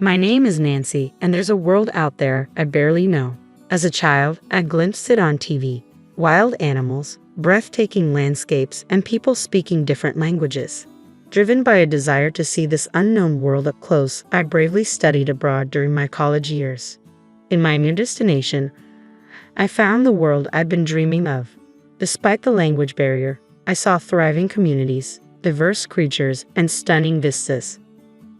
My name is Nancy, and there's a world out there I barely know. As a child, I glimpsed it on TV. Wild animals, breathtaking landscapes, and people speaking different languages. Driven by a desire to see this unknown world up close, I bravely studied abroad during my college years. In my new destination, I found the world I'd been dreaming of. Despite the language barrier, I saw thriving communities, diverse creatures, and stunning vistas.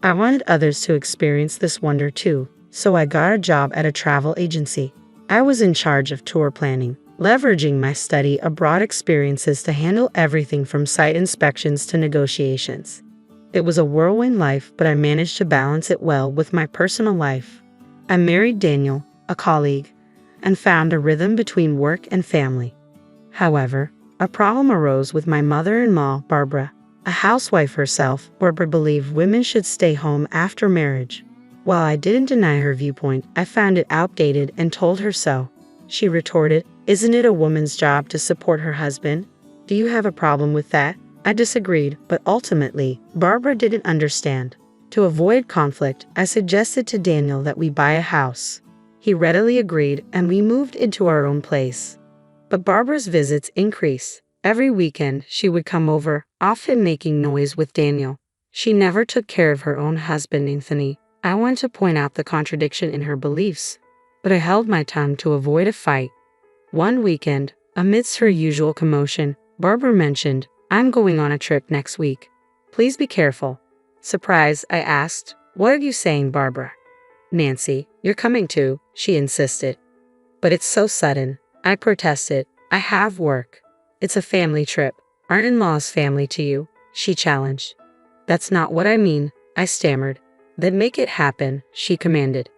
I wanted others to experience this wonder too, so I got a job at a travel agency. I was in charge of tour planning, leveraging my study abroad experiences to handle everything from site inspections to negotiations. It was a whirlwind life, but I managed to balance it well with my personal life. I married Daniel, a colleague, and found a rhythm between work and family. However, a problem arose with my mother-in-law, Barbara, a housewife herself. Barbara believed women should stay home after marriage. While I didn't deny her viewpoint, I found it outdated and told her so. She retorted, "Isn't it a woman's job to support her husband? Do you have a problem with that?" I disagreed, but ultimately, Barbara didn't understand. To avoid conflict, I suggested to Daniel that we buy a house. He readily agreed, and we moved into our own place. But Barbara's visits increased. Every weekend, she would come over, often making noise with Daniel. She never took care of her own husband, Anthony. I wanted to point out the contradiction in her beliefs, but I held my tongue to avoid a fight. One weekend, amidst her usual commotion, Barbara mentioned, "I'm going on a trip next week. Please be careful." Surprised, I asked, "What are you saying, Barbara?" "Nancy, you're coming too," she insisted. "But it's so sudden," I protested. "I have work." "It's a family trip. Aren't in-laws family to you?" she challenged. "That's not what I mean," I stammered. "Then make it happen," she commanded.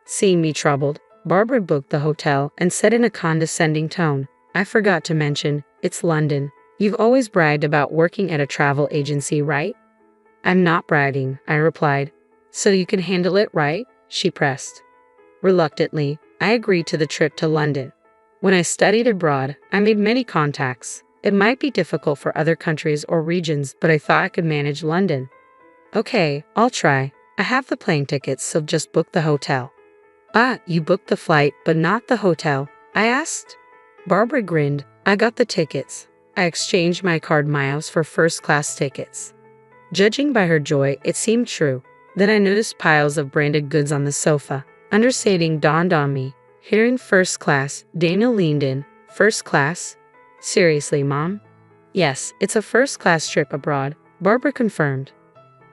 Seeing me troubled, Barbara booked the hotel and said in a condescending tone, "I forgot to mention, it's London. You've always bragged about working at a travel agency, right?" "I'm not bragging," I replied. "So you can handle it, right?" she pressed. Reluctantly, I agreed to the trip to London. When I studied abroad, I made many contacts. It might be difficult for other countries or regions, but I thought I could manage London. "Okay, I'll try. I have the plane tickets, so just book the hotel." "Ah, you booked the flight, but not the hotel?" I asked. Barbara grinned. "I got the tickets. I exchanged my card miles for first-class tickets." Judging by her joy, it seemed true. Then I noticed piles of branded goods on the sofa. Understanding dawned on me. Hearing first class, Daniel leaned in. "First class? Seriously, Mom?" "Yes, it's a first-class trip abroad," Barbara confirmed.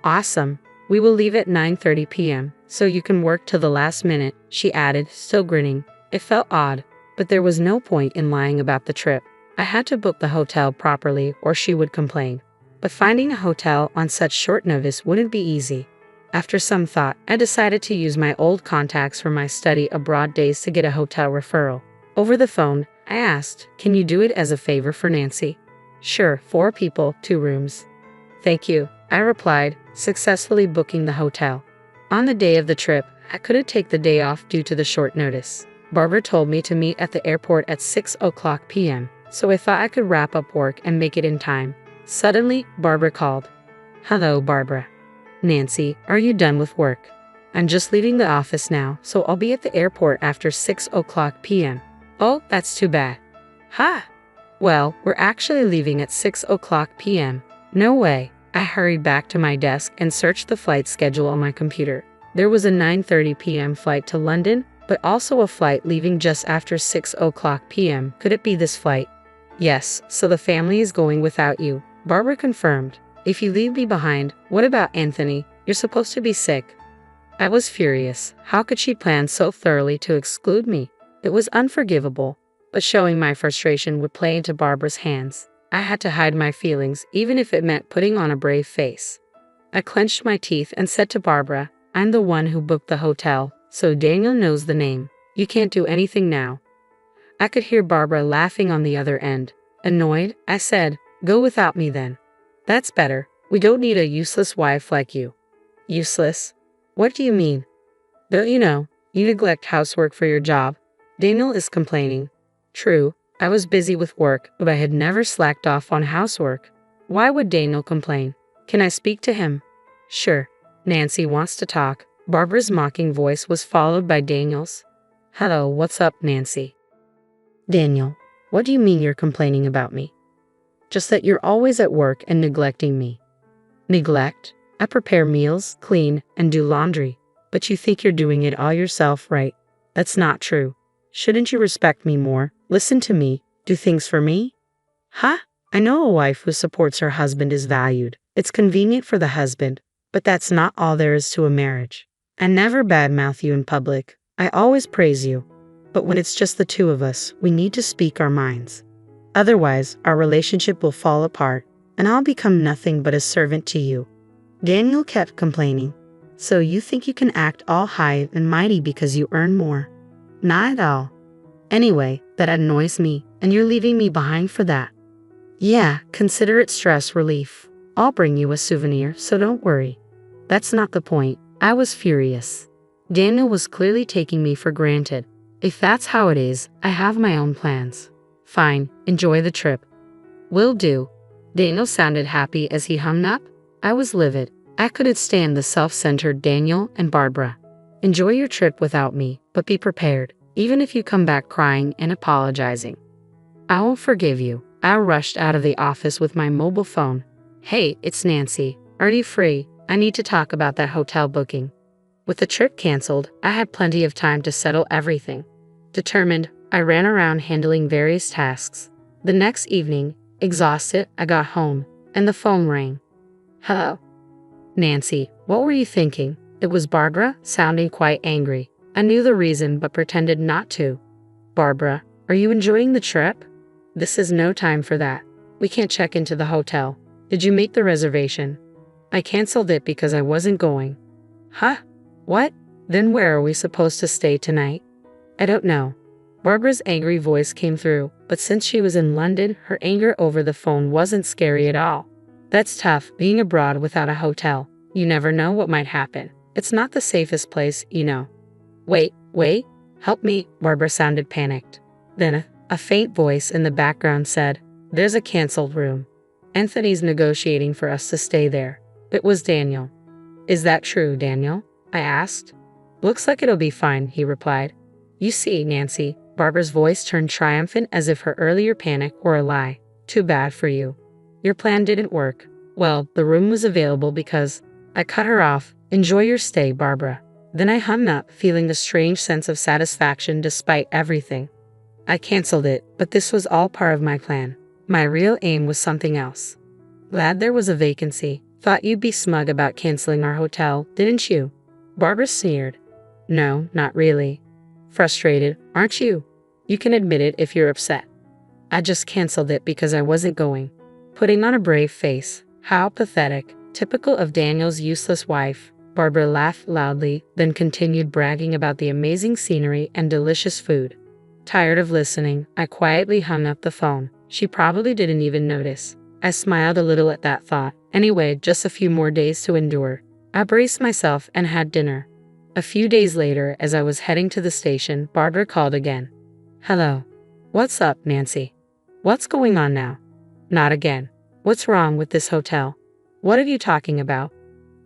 "Awesome. We will leave at 9:30 p.m., so you can work till the last minute," she added, still grinning. It felt odd, but there was no point in lying about the trip. I had to book the hotel properly or she would complain. But finding a hotel on such short notice wouldn't be easy. After some thought, I decided to use my old contacts from my study abroad days to get a hotel referral. Over the phone, I asked, "Can you do it as a favor for Nancy?" "Sure, 4 people, 2 rooms." "Thank you," I replied, successfully booking the hotel. On the day of the trip, I couldn't take the day off due to the short notice. Barbara told me to meet at the airport at 6:00 p.m., so I thought I could wrap up work and make it in time. Suddenly, Barbara called. "Hello, Barbara." "Nancy, are you done with work?" "I'm just leaving the office now, so I'll be at the airport after 6:00 p.m. "Oh, that's too bad." "Ha! Well, we're actually leaving at 6:00 p.m. "No way." I hurried back to my desk and searched the flight schedule on my computer. There was a 9:30 p.m. flight to London, but also a flight leaving just after 6:00 p.m. Could it be this flight? "Yes, so the family is going without you," Barbara confirmed. "If you leave me behind, what about Anthony? You're supposed to be sick." I was furious. How could she plan so thoroughly to exclude me? It was unforgivable, but showing my frustration would play into Barbara's hands. I had to hide my feelings, even if it meant putting on a brave face. I clenched my teeth and said to Barbara, "I'm the one who booked the hotel, so Daniel knows the name. You can't do anything now." I could hear Barbara laughing on the other end. Annoyed, I said, "Go without me then." "That's better. We don't need a useless wife like you." "Useless? What do you mean?" "Don't you know, you neglect housework for your job. Daniel is complaining." True, I was busy with work, but I had never slacked off on housework. Why would Daniel complain? "Can I speak to him?" "Sure." "Nancy wants to talk," Barbara's mocking voice was followed by Daniel's. Hello, what's up, Nancy? Daniel, what do you mean you're complaining about me? Just that you're always at work and neglecting me. Neglect? I prepare meals, clean, and do laundry. But you think you're doing it all yourself, right? That's not true. Shouldn't you respect me more, listen to me, do things for me? Huh? I know a wife who supports her husband is valued. It's convenient for the husband, but that's not all there is to a marriage. I never badmouth you in public. I always praise you. But when it's just the two of us, we need to speak our minds. Otherwise, our relationship will fall apart, and I'll become nothing but a servant to you. Daniel kept complaining. So you think you can act all high and mighty because you earn more? Not at all. Anyway, that annoys me, and you're leaving me behind for that. Yeah, consider it stress relief. I'll bring you a souvenir, so don't worry. That's not the point. I was furious. Daniel was clearly taking me for granted. If that's how it is, I have my own plans. Fine, enjoy the trip. Will do. Daniel sounded happy as he hung up. I was livid. I couldn't stand the self-centered Daniel and Barbara. Enjoy your trip without me, but be prepared, even if you come back crying and apologizing. I won't forgive you. I rushed out of the office with my mobile phone. Hey, it's Nancy. Are you free? I need to talk about that hotel booking. With the trip canceled, I had plenty of time to settle everything. Determined, I ran around handling various tasks. The next evening, exhausted, I got home, and the phone rang. Hello. Nancy, what were you thinking? It was Barbara, sounding quite angry. I knew the reason but pretended not to. Barbara, are you enjoying the trip? This is no time for that. We can't check into the hotel. Did you make the reservation? I canceled it because I wasn't going. Huh? What? Then where are we supposed to stay tonight? I don't know. Barbara's angry voice came through, but since she was in London, her anger over the phone wasn't scary at all. That's tough, being abroad without a hotel. You never know what might happen. It's not the safest place, you know. Wait, help me, Barbara sounded panicked. Then a faint voice in the background said, there's a canceled room. Anthony's negotiating for us to stay there. It was Daniel. Is that true, Daniel? I asked. Looks like it'll be fine, he replied. You see, Nancy, Barbara's voice turned triumphant as if her earlier panic were a lie. Too bad for you. Your plan didn't work. Well, the room was available because... I cut her off. Enjoy your stay, Barbara. Then I hung up, feeling a strange sense of satisfaction despite everything. I canceled it, but this was all part of my plan. My real aim was something else. Glad there was a vacancy. Thought you'd be smug about canceling our hotel, didn't you? Barbara sneered. No, not really. Frustrated, aren't you? You can admit it if you're upset. I just canceled it because I wasn't going. Putting on a brave face. How pathetic. Typical of Daniel's useless wife. Barbara laughed loudly, then continued bragging about the amazing scenery and delicious food. Tired of listening, I quietly hung up the phone. She probably didn't even notice. I smiled a little at that thought. Anyway, just a few more days to endure. I braced myself and had dinner. A few days later, as I was heading to the station, Barbara called again. Hello. What's up, Nancy? What's going on now? Not again. What's wrong with this hotel? What are you talking about?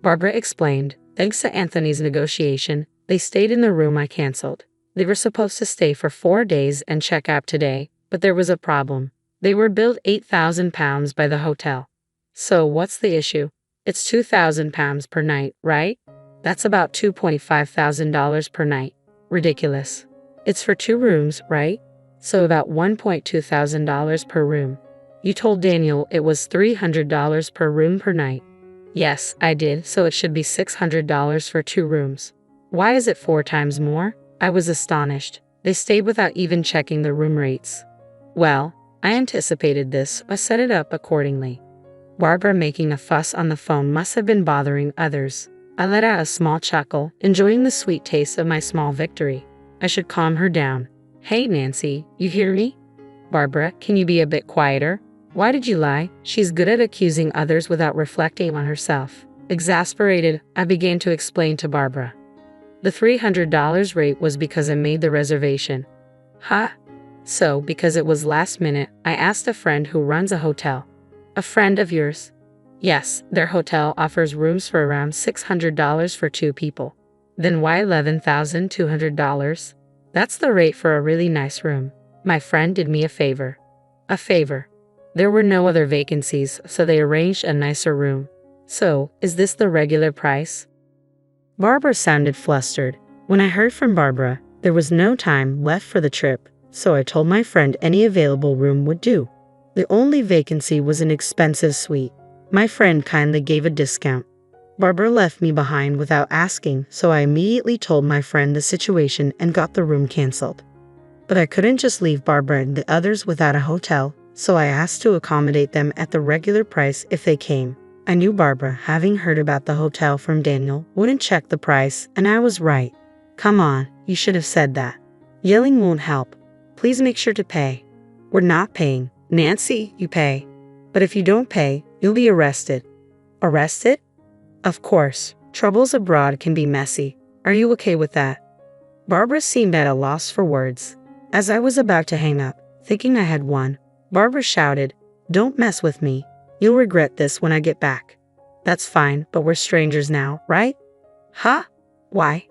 Barbara explained. Thanks to Anthony's negotiation, they stayed in the room I canceled. They were supposed to stay for 4 days and check out today, but there was a problem. They were billed £8,000 by the hotel. So what's the issue? It's £2,000 per night, right? That's about $2,500 per night. Ridiculous. It's for 2 rooms, right? So about $1,200 per room. You told Daniel it was $300 per room per night. Yes, I did, so it should be $600 for 2 rooms. Why is it 4 times more? I was astonished. They stayed without even checking the room rates. Well, I anticipated this, I set it up accordingly. Barbara making a fuss on the phone must have been bothering others. I let out a small chuckle, enjoying the sweet taste of my small victory. I should calm her down. Hey, Nancy, you hear me? Barbara, can you be a bit quieter? Why did you lie? She's good at accusing others without reflecting on herself. Exasperated, I began to explain to Barbara. The $300 rate was because I made the reservation. Huh? So, because it was last minute, I asked a friend who runs a hotel. A friend of yours? Yes, their hotel offers rooms for around $600 for 2 people. Then why $11,200? That's the rate for a really nice room. My friend did me a favor. A favor. There were no other vacancies, so they arranged a nicer room. So, is this the regular price? Barbara sounded flustered. When I heard from Barbara, there was no time left for the trip, so I told my friend any available room would do. The only vacancy was an expensive suite. My friend kindly gave a discount. Barbara left me behind without asking, so I immediately told my friend the situation and got the room canceled. But I couldn't just leave Barbara and the others without a hotel, so I asked to accommodate them at the regular price if they came. I knew Barbara, having heard about the hotel from Daniel, wouldn't check the price, and I was right. Come on, you should have said that. Yelling won't help. Please make sure to pay. We're not paying. Nancy, you pay. But if you don't pay, you'll be arrested. Arrested? Of course. Troubles abroad can be messy. Are you okay with that? Barbara seemed at a loss for words. As I was about to hang up, thinking I had won, Barbara shouted, "Don't mess with me. You'll regret this when I get back." That's fine, but we're strangers now, right? Huh? Why?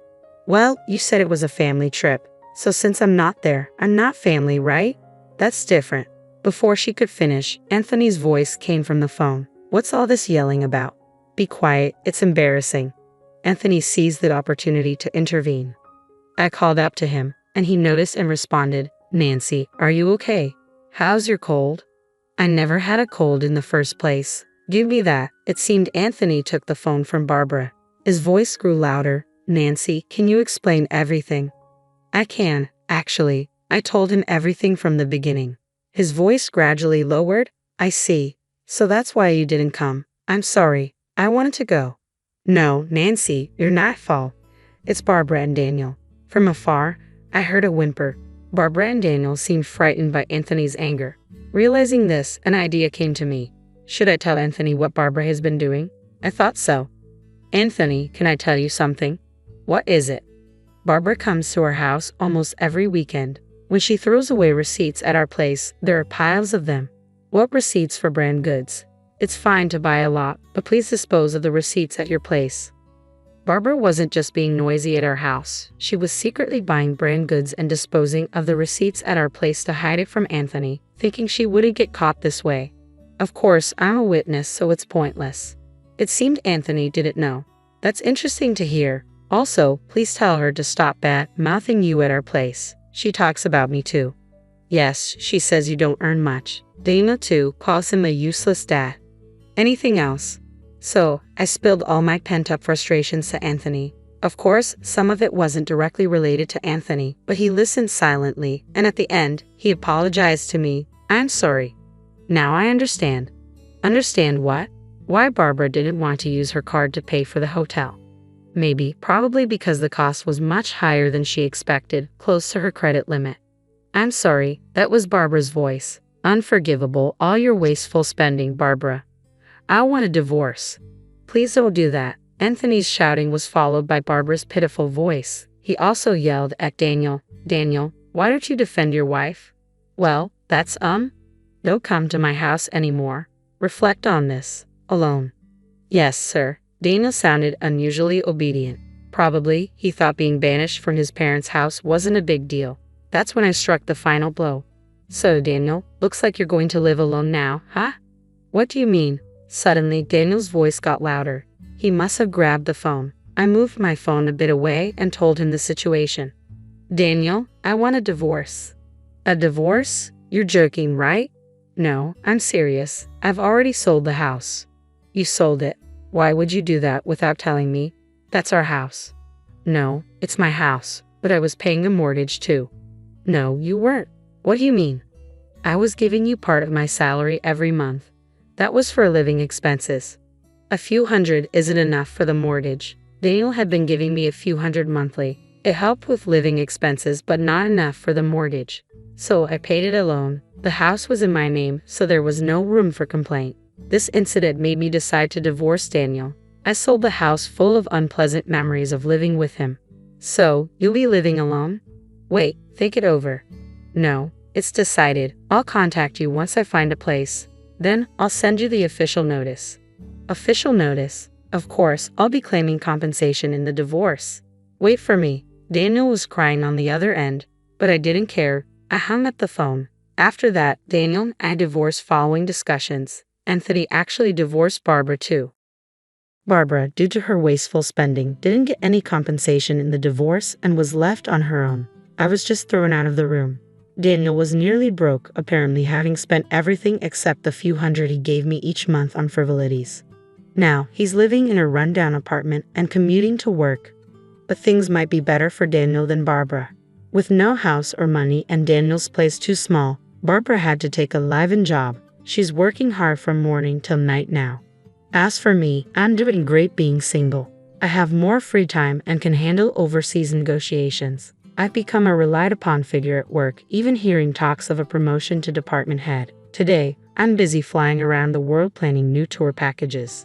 Well, you said it was a family trip, so since I'm not there, I'm not family, right? That's different. Before she could finish, Anthony's voice came from the phone. What's all this yelling about? Be quiet, it's embarrassing. Anthony seized the opportunity to intervene. I called up to him, and he noticed and responded, "Nancy, are you okay? How's your cold?" I never had a cold in the first place. Give me that. It seemed Anthony took the phone from Barbara. His voice grew louder. Nancy, can you explain everything? I can, actually. I told him everything from the beginning. His voice gradually lowered. I see. So that's why you didn't come. I'm sorry. I wanted to go. No, Nancy, you're not at fault. It's Barbara and Daniel. From afar, I heard a whimper. Barbara and Daniel seemed frightened by Anthony's anger. Realizing this, an idea came to me. Should I tell Anthony what Barbara has been doing? I thought so. Anthony, can I tell you something? What is it? Barbara comes to our house almost every weekend. When she throws away receipts at our place, there are piles of them. What receipts for brand goods? It's fine to buy a lot, but please dispose of the receipts at your place. Barbara wasn't just being noisy at our house. She was secretly buying brand goods and disposing of the receipts at our place to hide it from Anthony, thinking she wouldn't get caught this way. Of course, I'm a witness, so it's pointless. It seemed Anthony didn't know. That's interesting to hear. Also, please tell her to stop bad-mouthing you at our place. She talks about me too. Yes, she says you don't earn much. Dana too calls him a useless dad. Anything else? So, I spilled all my pent-up frustrations to Anthony. Of course, some of it wasn't directly related to Anthony, but he listened silently, and at the end, he apologized to me. I'm sorry. Now I understand. Understand what? Why Barbara didn't want to use her card to pay for the hotel. Probably because the cost was much higher than she expected, close to her credit limit. I'm sorry, that was Barbara's voice. Unforgivable, all your wasteful spending, Barbara. I want a divorce. Please don't do that. Anthony's shouting was followed by Barbara's pitiful voice. He also yelled at Daniel, "Daniel, why don't you defend your wife?" Well, that's Don't come to my house anymore. Reflect on this. Alone. Yes, sir. Daniel sounded unusually obedient. Probably, he thought being banished from his parents' house wasn't a big deal. That's when I struck the final blow. So, Daniel, looks like you're going to live alone now, huh? What do you mean? Suddenly, Daniel's voice got louder. He must have grabbed the phone. I moved my phone a bit away and told him the situation. Daniel, I want a divorce. A divorce? You're joking, right? No, I'm serious. I've already sold the house. You sold it. Why would you do that without telling me? That's our house. No, it's my house, but I was paying a mortgage too. No, you weren't. What do you mean? I was giving you part of my salary every month. That was for living expenses. A few hundred isn't enough for the mortgage. Daniel had been giving me a few hundred monthly. It helped with living expenses, but not enough for the mortgage. So I paid it alone. The house was in my name, so there was no room for complaint. This incident made me decide to divorce Daniel. I sold the house full of unpleasant memories of living with him. So, you'll be living alone? Wait, think it over. No, it's decided. I'll contact you once I find a place. Then, I'll send you the official notice. Official notice? Of course, I'll be claiming compensation in the divorce. Wait for me. Daniel was crying on the other end, but I didn't care. I hung up the phone. After that, Daniel and I divorced following discussions. Anthony actually divorced Barbara too. Barbara, due to her wasteful spending, didn't get any compensation in the divorce and was left on her own. I was just thrown out of the room. Daniel was nearly broke, apparently having spent everything except the few hundred he gave me each month on frivolities. Now, he's living in a rundown apartment and commuting to work. But things might be better for Daniel than Barbara. With no house or money and Daniel's place too small, Barbara had to take a live-in job. She's working hard from morning till night now. As for me, I'm doing great being single. I have more free time and can handle overseas negotiations. I've become a relied-upon figure at work, even hearing talks of a promotion to department head. Today, I'm busy flying around the world planning new tour packages.